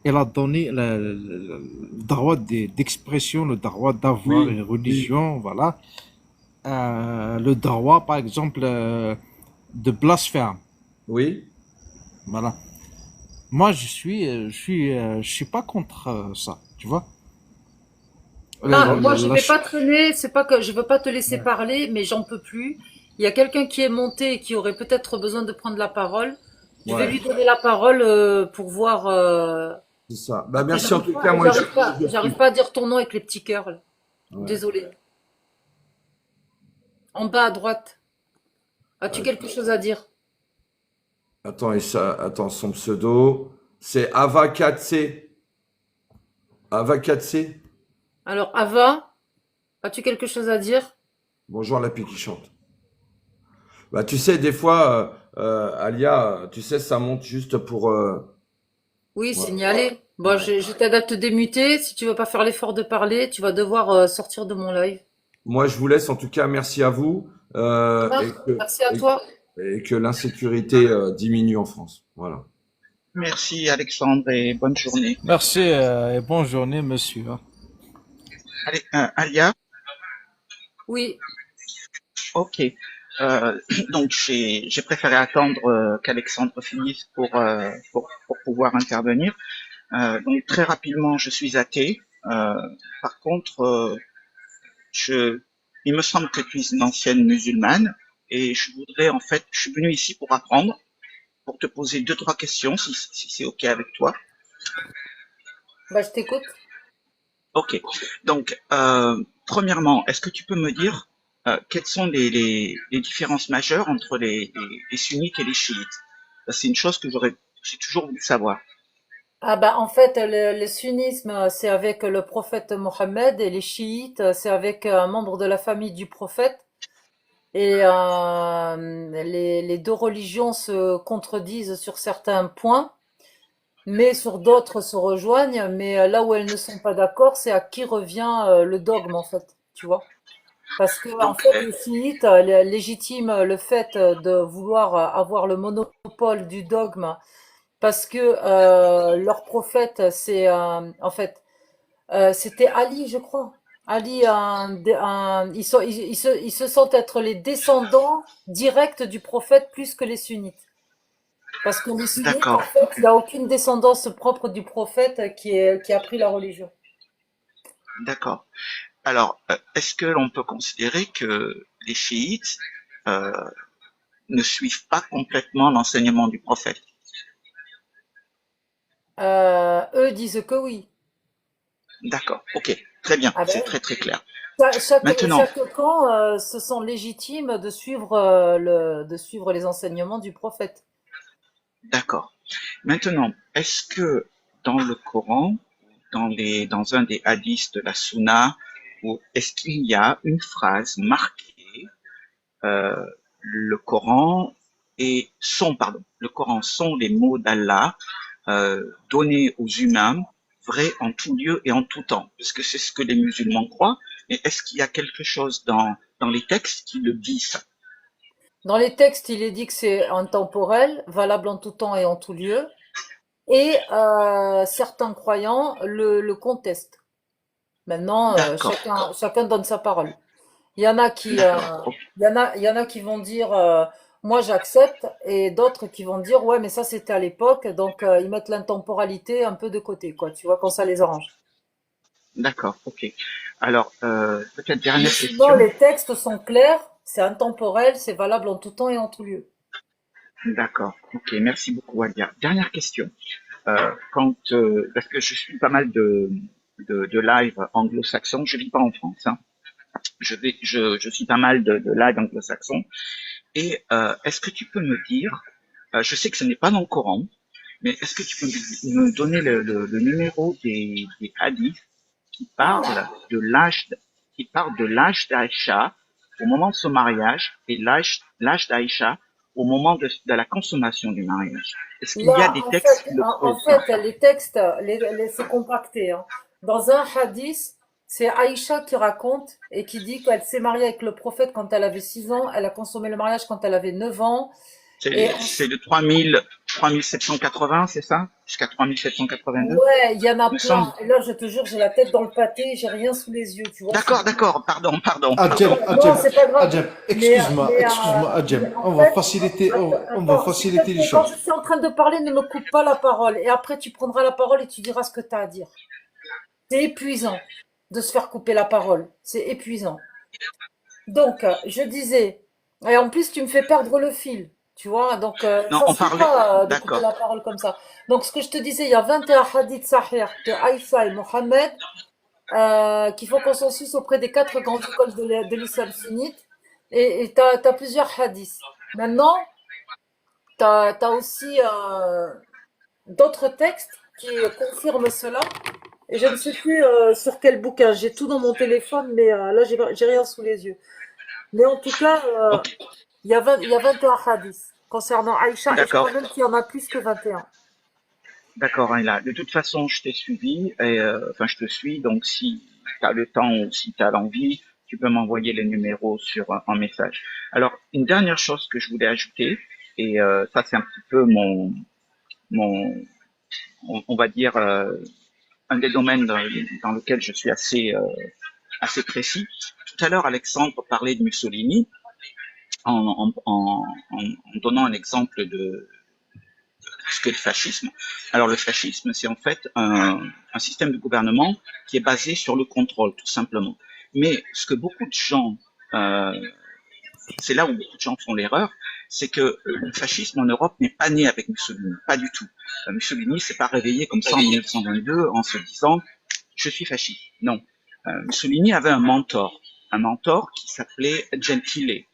elle a donné le droit d'expression, le droit d'avoir Oui, une oui, religion, voilà. Le droit, par exemple, de blasphème, oui. voilà. Moi, je suis pas contre ça, tu vois. Là, moi, je La vais ch- pas traîner, c'est pas que je veux pas te laisser Ouais. parler, mais j'en peux plus. Il y a quelqu'un qui est monté et qui aurait peut-être besoin de prendre la parole. Je vais Ouais, lui donner la parole pour voir. c'est ça. Bah Après, merci en tout cas. Moi je j'arrive suis. pas à dire ton nom avec les petits cœurs, là. Ouais. Désolée. En bas à droite. As-tu quelque chose à dire? Attends, son pseudo, c'est Avakatse. Avakatse. Alors, Ava, as-tu quelque chose à dire? Bonjour la pie qui chante. Bah tu sais, des fois, Alia, tu sais, ça monte juste pour. Oui, Voilà. signaler. Bon, Ouais. je t'aide à te démuter. Si tu veux pas faire l'effort de parler, tu vas devoir sortir de mon live. Moi, je vous laisse. En tout cas, merci à vous Ça marche. Merci à toi. et que l'insécurité diminue en France. Voilà. Merci Alexandre et bonne journée. Merci et bonne journée, monsieur. Allez, Alia, Oui. ok. Donc j'ai préféré attendre qu'Alexandre finisse pour pouvoir intervenir. Donc très rapidement, je suis athée. Par contre, il me semble que tu es une ancienne musulmane et je suis venu ici pour apprendre, pour te poser deux trois questions si c'est ok avec toi. Bah, je t'écoute. Ok. Donc, premièrement, est-ce que tu peux me dire quelles sont les différences majeures entre les sunnites et les chiites? C'est une chose que j'ai toujours voulu savoir. Ah bah en fait le sunnisme c'est avec le prophète Mohammed et les chiites c'est avec un membre de la famille du prophète et les deux religions se contredisent sur certains points mais sur d'autres se rejoignent mais là où elles ne sont pas d'accord c'est à qui revient le dogme en fait tu vois parce que en Donc, fait les chiites légitiment le fait de vouloir avoir le monopole du dogme parce que leur prophète, c'est en fait, c'était Ali, je crois. Ali, ils se sentent être les descendants directs du prophète plus que les sunnites. Parce que les sunnites, en d'accord, fait, il n'y a aucune descendance propre du prophète qui a pris la religion. d'accord. Alors, est-ce que l'on peut considérer que les chiites euh, ne suivent pas complètement l'enseignement du prophète? Eux disent que oui. D'accord. Ok. Très bien. Ah C'est ben, très très clair. chaque, Maintenant, chaque camp se sent légitime de suivre, de suivre les enseignements du prophète. d'accord. Maintenant, est-ce que dans le Coran, dans un des hadiths de la Sunna, ou est-ce qu'il y a une phrase marquée, euh, le Coran le Coran sont les mots d'Allah donnés aux humains, vrais en tout lieu et en tout temps, parce que c'est ce que les musulmans croient. Mais est-ce qu'il y a quelque chose dans les textes qui le dit ça? Dans les textes, il est dit que c'est intemporel, valable en tout temps et en tout lieu, et certains croyants le contestent. Maintenant, D'accord, chacun donne sa parole. Il y en a qui, d'accord, ok, il y en a qui vont dire, moi j'accepte, et d'autres qui vont dire, ouais, mais ça c'était à l'époque, donc ils mettent l'intemporalité un peu de côté, quoi, tu vois, quand ça les arrange. d'accord, ok. Alors, peut-être Mais dernière sinon, question. les textes sont clairs, c'est intemporel, c'est valable en tout temps et en tout lieu. D'accord, ok, merci beaucoup, Alia. Dernière question. Parce que je suis pas mal de live anglo-saxons, je vis pas en France, hein. Je suis pas mal de live anglo-saxons. Et est-ce que tu peux me dire, je sais que ce n'est pas dans le Coran, mais est-ce que tu peux me donner le numéro des hadiths qui parlent qui parlent de l'âge d'Aïcha au moment de son mariage et l'âge d'Aïcha au moment de la consommation du mariage? Est-ce qu'il y a Là, des textes qui le en prouvent ça? fait, les textes, c'est compacté, hein. Dans un hadith, c'est Aïcha qui raconte et qui dit qu'elle s'est mariée avec le prophète quand elle avait 6 ans, elle a consommé le mariage quand elle avait 9 ans, et C'est de 3780, c'est ça? Jusqu'à 3782, ouais, il y en a me semble. plein. Et là, je te jure, j'ai la tête dans le pâté, j'ai rien sous les yeux, tu vois, je suis D'accord, vraiment... d'accord, Adjem, pardon. Non, Adjem, c'est pas grave. Adjem, Mais, excuse-moi, Adjem. en On va fait, faciliter, on va attends, s'il te faciliter les plaît, quand choses. je suis en train de parler, ne me coupe pas la parole. Et après, tu prendras la parole et tu diras ce que tu as à dire. C'est épuisant de se faire couper la parole. C'est épuisant. Donc, je disais, et en plus, tu me fais perdre le fil, tu vois. Donc, Non, ça on se fait parlait. pas de couper D'accord, la parole comme ça. Donc, ce que je te disais, il y a 21 hadiths sahih de Aïcha et Mohammed qui font consensus auprès des quatre grandes écoles de l'islam sunnite. Et t'as plusieurs hadiths. Maintenant, t'as aussi d'autres textes qui confirment cela. Et je ne sais plus sur quel bouquin. J'ai tout dans mon téléphone, mais là, j'ai rien sous les yeux. Mais en tout cas, ok, il y a 21 hadiths concernant Aïcha, et je crois d'accord, même qu'il y en a plus que 21. d'accord, Ayla. De toute façon, je t'ai suivi, enfin, je te suis, donc si tu as le temps ou si tu as l'envie, tu peux m'envoyer les numéros sur un message. Alors, une dernière chose que je voulais ajouter, et ça, c'est un petit peu mon, on va dire, un des domaines dans lequel je suis assez précis. Tout à l'heure, Alexandre parlait de Mussolini en donnant un exemple de ce qu'est le fascisme. Alors le fascisme, c'est en fait un système de gouvernement qui est basé sur le contrôle, tout simplement. Mais ce que beaucoup de gens, euh, c'est là où beaucoup de gens font l'erreur, c'est que le fascisme en Europe n'est pas né avec Mussolini, pas du tout. Mussolini s'est pas réveillé comme ça en 1922 en se disant je suis fasciste. Non. Mussolini avait un mentor qui s'appelait Gentile,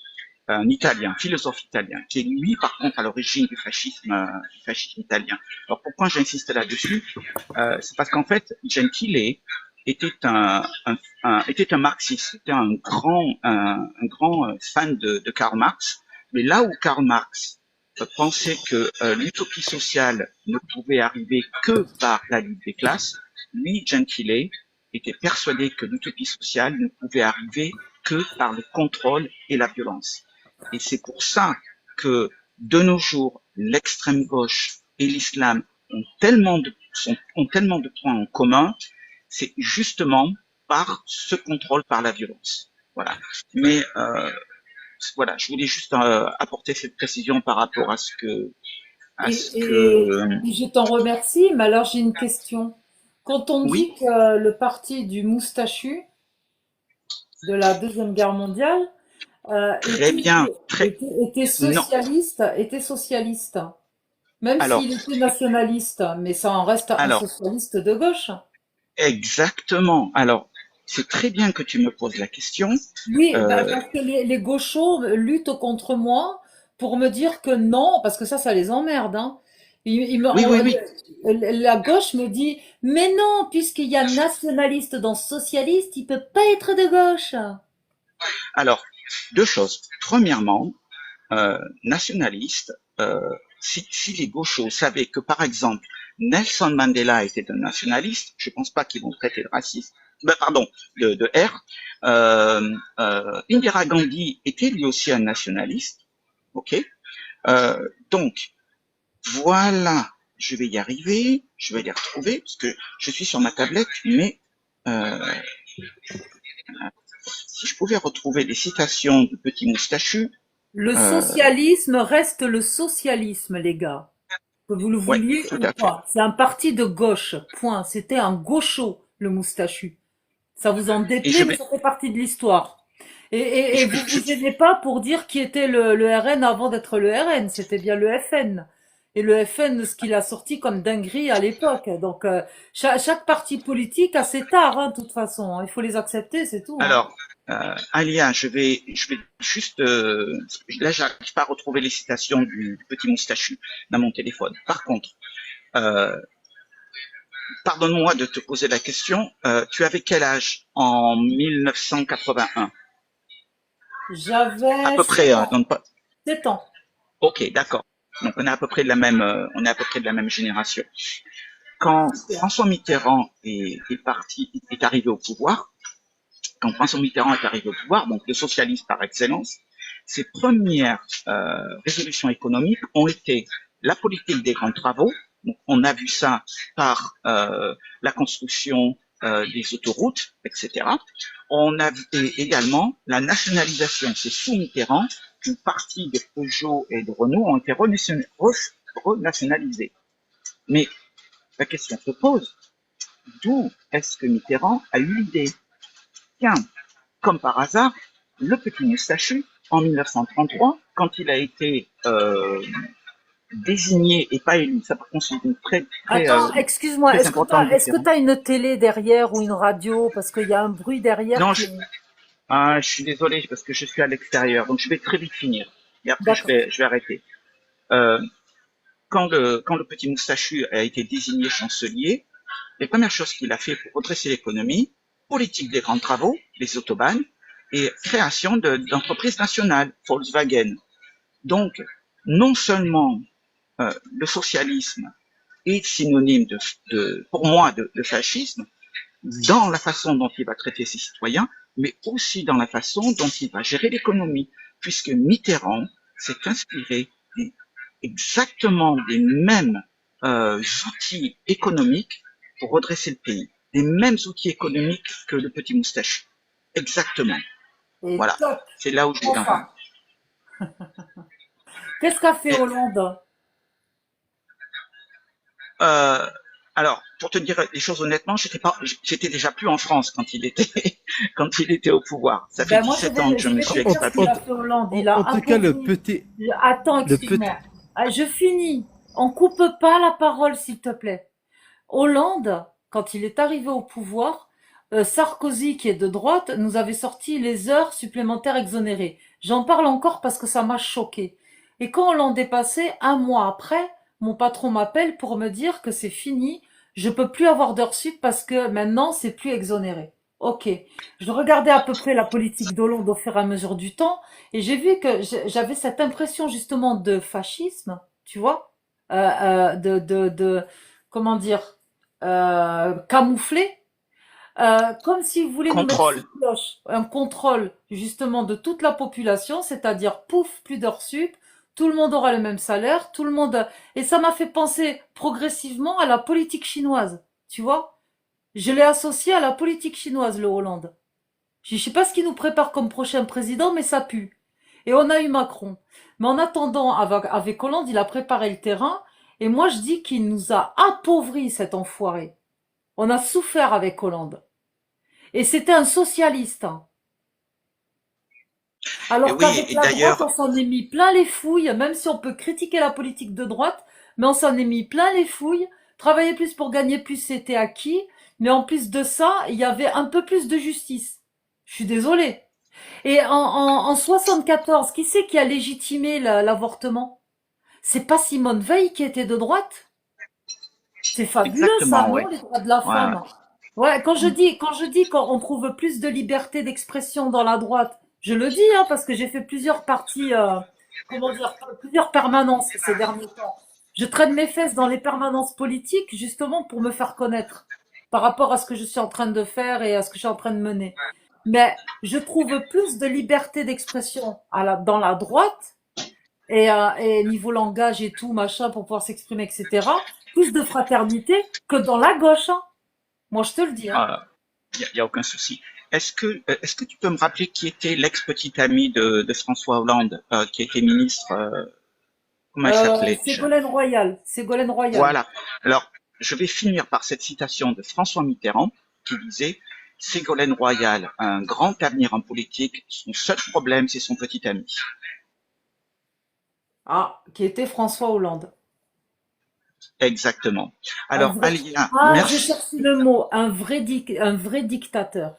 un Italien, philosophe italien, qui est lui, par contre, à l'origine du fascisme italien. Alors pourquoi j'insiste là-dessus? C'est parce qu'en fait, Gentile était était un marxiste, était un grand fan de Karl Marx. Mais là où Karl Marx pensait que l'utopie sociale ne pouvait arriver que par la lutte des classes, lui, Gentile, était persuadé que l'utopie sociale ne pouvait arriver que par le contrôle et la violence. Et c'est pour ça que, de nos jours, l'extrême gauche et l'islam ont tellement de points en commun, c'est justement par ce contrôle par la violence. Voilà. Mais voilà, je voulais juste apporter cette précision par rapport à Et, ce et- que et je t'en remercie, mais alors j'ai une question. Quand on oui, dit que le parti du moustachu de la Deuxième Guerre mondiale très bien, très non. était socialiste, même Alors, s'il était nationaliste, mais ça en reste un alors socialiste de gauche. Exactement. Alors, c'est très bien que tu me poses la question. Oui, bah, Euh, parce que les gauchos luttent contre moi pour me dire que non, parce que ça les emmerde, hein. oui, oui, oui. La gauche me dit, mais non, puisqu'il y a nationaliste dans socialiste, il peut pas être de gauche. Alors, deux choses. Premièrement, nationaliste, euh, si les gauchos savaient que, par exemple, Nelson Mandela était un nationaliste, je pense pas qu'ils vont le traiter de raciste, ben, pardon, de R. Indira Gandhi était lui aussi un nationaliste, ok. Donc, voilà, je vais y arriver, je vais les retrouver, parce que je suis sur ma tablette, mais euh, si je pouvais retrouver des citations de Petit Moustachu, Le euh, socialisme reste le socialisme, les gars. Que vous le ouais, vouliez tout ou à fait. pas. C'est un parti de gauche. Point. C'était un gaucho, le moustachu. Ça vous en Et déplaît, je mais vais, ça fait partie de l'histoire. et Et vous vous gênez pas pour dire qui était le RN avant d'être le RN. C'était bien le FN. Et le FN, ce qu'il a sorti comme dinguerie à l'époque. Donc, chaque parti politique a ses tares, hein, de toute façon, hein. Il faut les accepter, c'est tout, hein. alors, Alia, je vais juste, là, j'arrive pas à retrouver les citations du Petit Moustachu dans mon téléphone. Par contre, euh, pardonne-moi de te poser la question. Tu avais quel âge en 1981? À J'avais peu 7 près, ans. non pas. 7 ans. Ok, d'accord. Donc on est à peu près de la même, on est à peu près de la même génération. Quand François Mitterrand est arrivé au pouvoir, quand François Mitterrand est arrivé au pouvoir, donc le socialiste par excellence, ses premières résolutions économiques ont été la politique des grands travaux. Donc, on a vu ça par la construction des autoroutes, etc. On a vu également la nationalisation. C'est sous Mitterrand qu'une partie de Peugeot et de Renault ont été renationalisées. Mais la question se pose, d'où est-ce que Mitterrand a eu l'idée? Tiens, comme par hasard, le petit moustachu, en 1933, quand il a été désigné et pas élu, ça par contre c'est une Attends, excuse-moi, très importante est-ce que différence. t'as une télé derrière ou une radio? Parce qu'il y a un bruit derrière Non, qui est... je suis désolé parce que je suis à l'extérieur, donc je vais très vite finir. Et après D'accord. je vais arrêter. Euh, quand le petit moustachu a été désigné chancelier, les premières choses qu'il a fait pour redresser l'économie, politique des grands travaux, les autobahns, et création d'entreprises nationales, Volkswagen. Donc, non seulement le socialisme est synonyme pour moi, de fascisme, dans la façon dont il va traiter ses citoyens, mais aussi dans la façon dont il va gérer l'économie, puisque Mitterrand s'est inspiré exactement des mêmes outils économiques pour redresser le pays, les mêmes outils économiques que le petit moustache. Exactement. Et Voilà. toc, C'est là où je voulais en venir. enfin. Qu'est-ce qu'a fait Et, Hollande? euh, alors, pour te dire les choses honnêtement, j'étais déjà plus en France quand il était, quand il était au pouvoir. Ça fait Ben moi, 17 ans que je je me vais suis te dire ce qu'il expatrié. a fait Hollande. Il a En tout cas, appauvri. Attends, le petit, excuse-moi. Ah, je finis. On coupe pas la parole, s'il te plaît. Hollande, quand il est arrivé au pouvoir, Sarkozy, qui est de droite, nous avait sorti les heures supplémentaires exonérées. J'en parle encore parce que ça m'a choqué. Et quand Hollande est passé, un mois après, mon patron m'appelle pour me dire que c'est fini, je peux plus avoir d'heures sup parce que maintenant c'est plus exonéré. Ok. Je regardais à peu près la politique d'Hollande au fur et à mesure du temps et j'ai vu que j'avais cette impression justement de fascisme, tu vois, comment dire, camouflé, comme s'ils voulaient nous mettre sous Contrôle. cloche un contrôle justement de toute la population, c'est-à-dire pouf, plus d'heures sup, tout le monde aura le même salaire, tout le monde... Et ça m'a fait penser progressivement à la politique chinoise, tu vois. Je l'ai associé à la politique chinoise, le Hollande. Je sais pas ce qu'il nous prépare comme prochain président, mais ça pue. Et on a eu Macron. Mais en attendant, avec Hollande, il a préparé le terrain. Et moi, je dis qu'il nous a appauvris, cet enfoiré. On a souffert avec Hollande. Et c'était un socialiste, hein. Et Alors oui, qu'avec et la droite, on d'ailleurs, s'en est mis plein les fouilles, même si on peut critiquer la politique de droite, mais on s'en est mis plein les fouilles. Travailler plus pour gagner plus, c'était acquis. mais en plus de ça, il y avait un peu plus de justice. Je suis désolée. Et en 74, qui c'est qui a légitimé l'avortement? C'est pas Simone Veil qui était de droite? C'est fabuleux ça, Exactement, non, ouais. les droits de la Ouais, femme? Ouais, quand je dis qu'on trouve plus de liberté d'expression dans la droite, je le dis, hein, parce que j'ai fait plusieurs parties, comment dire, plusieurs permanences ces derniers temps. Je traîne mes fesses dans les permanences politiques justement pour me faire connaître par rapport à ce que je suis en train de faire et à ce que je suis en train de mener. Mais je trouve plus de liberté d'expression dans la droite et niveau langage et tout, machin, pour pouvoir s'exprimer, etc. Plus de fraternité que dans la gauche, hein. Moi, je te le dis, hein. y a aucun souci. Est-ce que tu peux me rappeler qui était l'ex-petite amie de François Hollande, qui était ministre, comment elle s'appelait déjà? Ségolène Royal. Ségolène Royal. Voilà. Alors, je vais finir par cette citation de François Mitterrand qui disait Ségolène Royal a un grand avenir en politique, son seul problème, c'est son petit ami. Ah, qui était François Hollande. Exactement. Un Alors, vrai... Alia, Ah, j'ai merci. cherché le mot. Un vrai dictateur.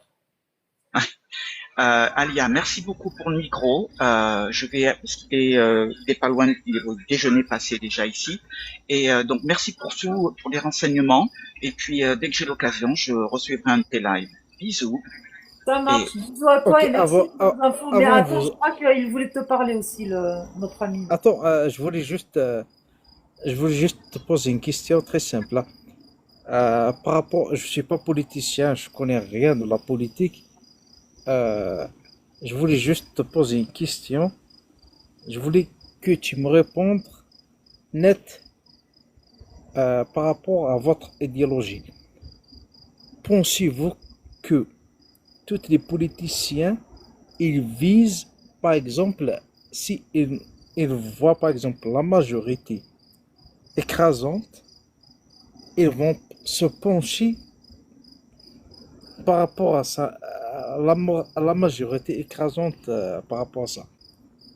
Alia, merci beaucoup pour le micro. Je vais, parce il est pas loin, il est au déjeuner passé déjà ici. Et donc, merci pour tout, pour les renseignements. Et puis, dès que j'ai l'occasion, je recevrai un de tes lives. Bisous. Ça Et marche. Bisous à toi Ok, et merci pour les infos. Mais avant attends, je vous, crois qu'il voulait te parler aussi, notre ami. attends, je voulais juste te poser une question très simple, là. Par rapport, je suis pas politicien, je connais rien de la politique. Euh, je voulais juste te poser une question. Je voulais que tu me répondes net par rapport à votre idéologie. Pensez-vous que tous les politiciens, ils visent, par exemple, si ils voient par exemple la majorité écrasante, ils vont se pencher par rapport à ça, à la majorité écrasante par rapport à ça.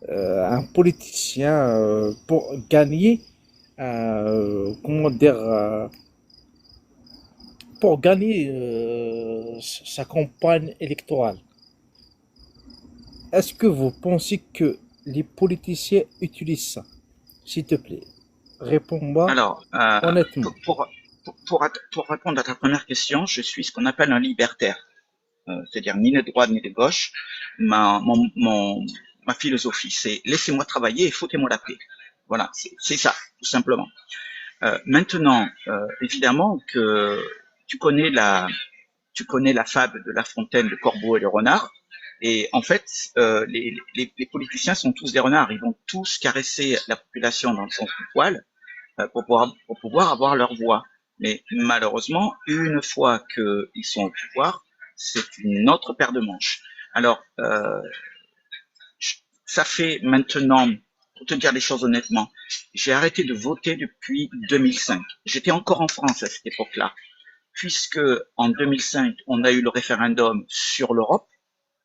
Un politicien pour gagner, comment dire, pour gagner sa campagne électorale. Est-ce que vous pensez que les politiciens utilisent ça? S'il te plaît, réponds-moi alors, honnêtement. pour répondre à ta première question, je suis ce qu'on appelle un libertaire. C'est-à-dire ni de droite ni de gauche. Ma philosophie, c'est laissez-moi travailler et foutez-moi la paix. Voilà, c'est ça, tout simplement. Maintenant, évidemment que tu connais la, tu connais la fable de La Fontaine, le corbeau et le renard. Et en fait, les politiciens sont tous des renards. Ils vont tous caresser la population dans le sens du poil pour pouvoir avoir leur voix. Mais malheureusement, une fois qu'ils sont au pouvoir, c'est une autre paire de manches. Alors, ça fait maintenant, pour te dire les choses honnêtement, j'ai arrêté de voter depuis 2005. J'étais encore en France à cette époque-là, puisque en 2005, on a eu le référendum sur l'Europe,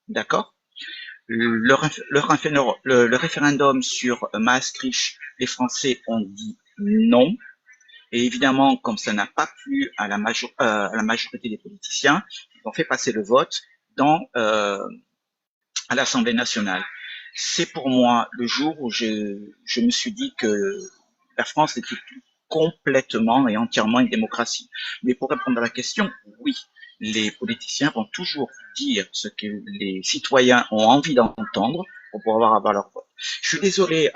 d'accord? Le référendum sur Maastricht, les Français ont dit non. Et évidemment, comme ça n'a pas plu à à la majorité des politiciens, ils ont fait passer le vote à l'Assemblée nationale. C'est pour moi le jour où je me suis dit que la France n'était plus complètement et entièrement une démocratie. Mais pour répondre à la question, oui, les politiciens vont toujours dire ce que les citoyens ont envie d'entendre pour pouvoir avoir leur vote. Je suis désolé,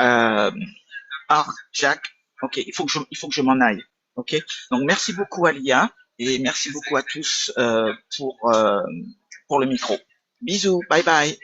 Jack. Ok, il faut que je m'en aille. Ok. Donc merci beaucoup Alia et merci beaucoup à tous pour le micro. Bisous, bye bye.